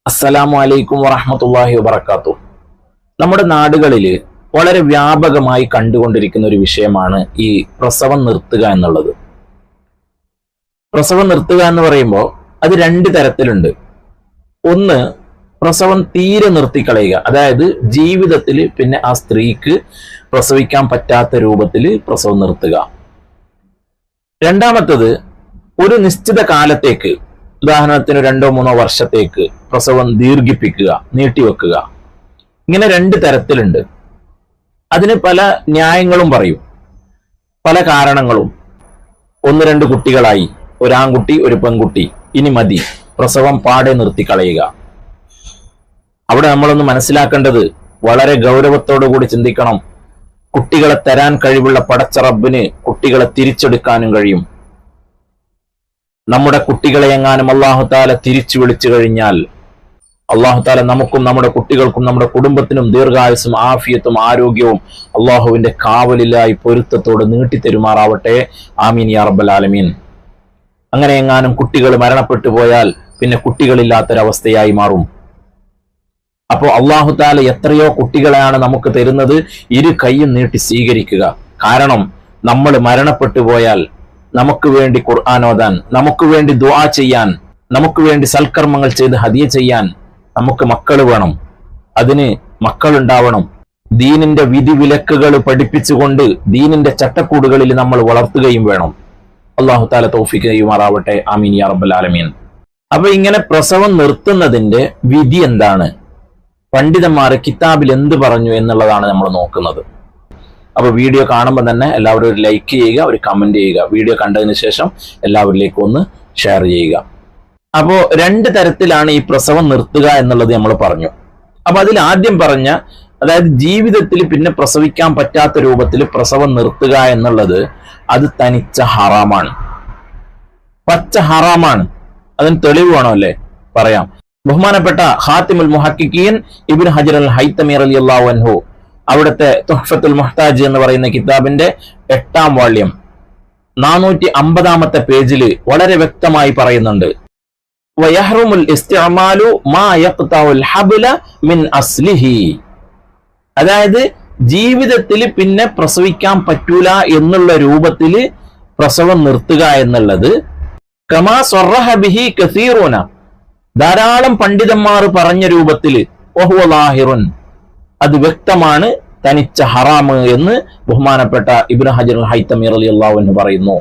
അസ്സലാമു അലൈക്കും വറഹ്മത്തുള്ളാഹി വബറകാതുഹു. നമ്മുടെ നാടുകളിൽ വളരെ വ്യാപകമായി കണ്ടുകൊണ്ടിരിക്കുന്ന ഒരു വിഷയമാണ് ഈ പ്രസവം നിർത്തുക എന്നുള്ളത്. പ്രസവം നിർത്തുക എന്ന് പറയുമ്പോൾ അത് രണ്ട് തരത്തിലുണ്ട്. ഒന്ന്, പ്രസവം തീരെ നിർത്തിക്കളയുക, അതായത് ജീവിതത്തിൽ പിന്നെ ആ സ്ത്രീക്ക് പ്രസവിക്കാൻ പറ്റാത്ത രൂപത്തിൽ പ്രസവം നിർത്തുക. രണ്ടാമത്തത്, ഒരു നിശ്ചിത കാലത്തേക്ക്, ഉദാഹരണത്തിന് 2-3 വർഷത്തേക്ക് പ്രസവം ദീർഘിപ്പിക്കുക, നീട്ടിവെക്കുക. ഇങ്ങനെ രണ്ട് തരത്തിലുണ്ട്. അതിന് പല ന്യായങ്ങളും പറയും, പല കാരണങ്ങളും. 1-2 കുട്ടികളായി, ഒരാൺകുട്ടി ഒരു പെൺകുട്ടി, ഇനി മതി, പ്രസവം പാടെ നിർത്തിക്കളയുക. അവിടെ നമ്മളൊന്ന് മനസ്സിലാക്കേണ്ടത്, വളരെ ഗൗരവത്തോടു കൂടി ചിന്തിക്കണം. കുട്ടികളെ തരാൻ കഴിവുള്ള പടച്ച റബ്ബിന് കുട്ടികളെ തിരിച്ചെടുക്കാനും കഴിയും. നമ്മുടെ കുട്ടികളെ എങ്ങാനും അല്ലാഹു തആല തിരിച്ചു വിളിച്ചു കഴിഞ്ഞാൽ അല്ലാഹു തആല നമുക്കും നമ്മുടെ കുട്ടികൾക്കും നമ്മുടെ കുടുംബത്തിനും ദീർഘായുസ്സും ആഫിയത്തും ആരോഗ്യവും അല്ലാഹുവിന്റെ കാവലിലായി പൊരുത്തത്തോട് നീട്ടിത്തരുമാറാവട്ടെ. ആമീൻ യാ റബ്ബൽ ആലമീൻ. അങ്ങനെ എങ്ങാനും കുട്ടികൾ മരണപ്പെട്ടു പോയാൽ പിന്നെ കുട്ടികളില്ലാത്തൊരവസ്ഥയായി മാറും. അപ്പോൾ അല്ലാഹു തആല എത്രയോ കുട്ടികളെയാണ് നമുക്ക് തരുന്നത്. ഇരു കൈയും നീട്ടി സ്വീകരിക്കുക. കാരണം നമ്മൾ മരണപ്പെട്ടു പോയാൽ നമുക്ക് വേണ്ടി ഖുർആൻ ഓതാൻ, നമുക്ക് വേണ്ടി ദുആ ചെയ്യാൻ, നമുക്ക് വേണ്ടി സൽക്കർമ്മങ്ങൾ ചെയ്ത് ഹദിയ ചെയ്യാൻ നമുക്ക് മക്കൾ വേണം. അതിന് മക്കളുണ്ടാവണം. ദീനിന്റെ വിധിവിലക്കുകൾ പഠിപ്പിച്ചുകൊണ്ട് ദീനിന്റെ ചട്ടക്കൂടുകളിൽ നമ്മൾ വളർത്തുകയും വേണം. അല്ലാഹു തആല തൗഫീഖ് ചെയ്യുമാറാവട്ടെ. ആമീൻ യാ റബ്ബൽ ആലമീൻ. അപ്പൊ ഇങ്ങനെ പ്രസവം നിർത്തുന്നതിന്റെ വിധി എന്താണ്, പണ്ഡിതന്മാർ കിതാബിൽ എന്ത് പറഞ്ഞു എന്നുള്ളതാണ് നമ്മൾ നോക്കുന്നത്. അപ്പൊ വീഡിയോ കാണുമ്പോൾ തന്നെ എല്ലാവരും ഒരു ലൈക്ക് ചെയ്യുക, ഒരു കമന്റ് ചെയ്യുക. വീഡിയോ കണ്ടതിന് ശേഷം എല്ലാവരിലേക്കും ഒന്ന് ഷെയർ ചെയ്യുക. അപ്പോൾ രണ്ട് തരത്തിലാണ് ഈ പ്രസവം നിർത്തുക എന്നുള്ളത് നമ്മൾ പറഞ്ഞു. അപ്പൊ അതിൽ ആദ്യം പറഞ്ഞ, അതായത് ജീവിതത്തിൽ പിന്നെ പ്രസവിക്കാൻ പറ്റാത്ത രൂപത്തിൽ പ്രസവം നിർത്തുക എന്നുള്ളത്, അത് തനിച്ച ഹറാമാണ്, പച്ച ഹറാമാണ്. അതിന് തെളിവ് വേണോ അല്ലേ? പറയാം. ബഹുമാനപ്പെട്ട ഖാതിമുൽ മുഹഖിഖീൻ ഇബ്നു ഹജർ അൽ ഹൈതമി റളിയല്ലാഹു അൻഹു അവിടുത്തെ തുഹ്ഫത്തുൽ മുഹ്താജ് എന്ന് പറയുന്ന കിതാബിന്റെ 8ാം വാള്യം 450-ാമത്തെ പേജിൽ വളരെ വ്യക്തമായി പറയുന്നുണ്ട്, വയഹ്റുമുൽ ഇസ്തിഅമാലു മാ യഖ്തഉൽ ഹബ്ല മിൻ അസ്ലിഹി. അതായത് ജീവിതത്തിൽ പിന്നെ പ്രസവിക്കാൻ പറ്റൂല എന്നുള്ള രൂപത്തിൽ പ്രസവം നിർത്തുക എന്നുള്ളത്, കമാ സ്വറഹ ബിഹി കസീറുന, ധാരാളം പണ്ഡിതന്മാർ പറഞ്ഞ രൂപത്തിൽ, വഹുവ ലാഹിറുൻ, അത് വ്യക്തമാണ്, തനിച്ച ഹറാമ് എന്ന് ബഹുമാനപ്പെട്ട ഇബ്നു ഹജർ അൽ ഹൈതമി റളിയല്ലാഹു അൻഹു പറയുന്നു.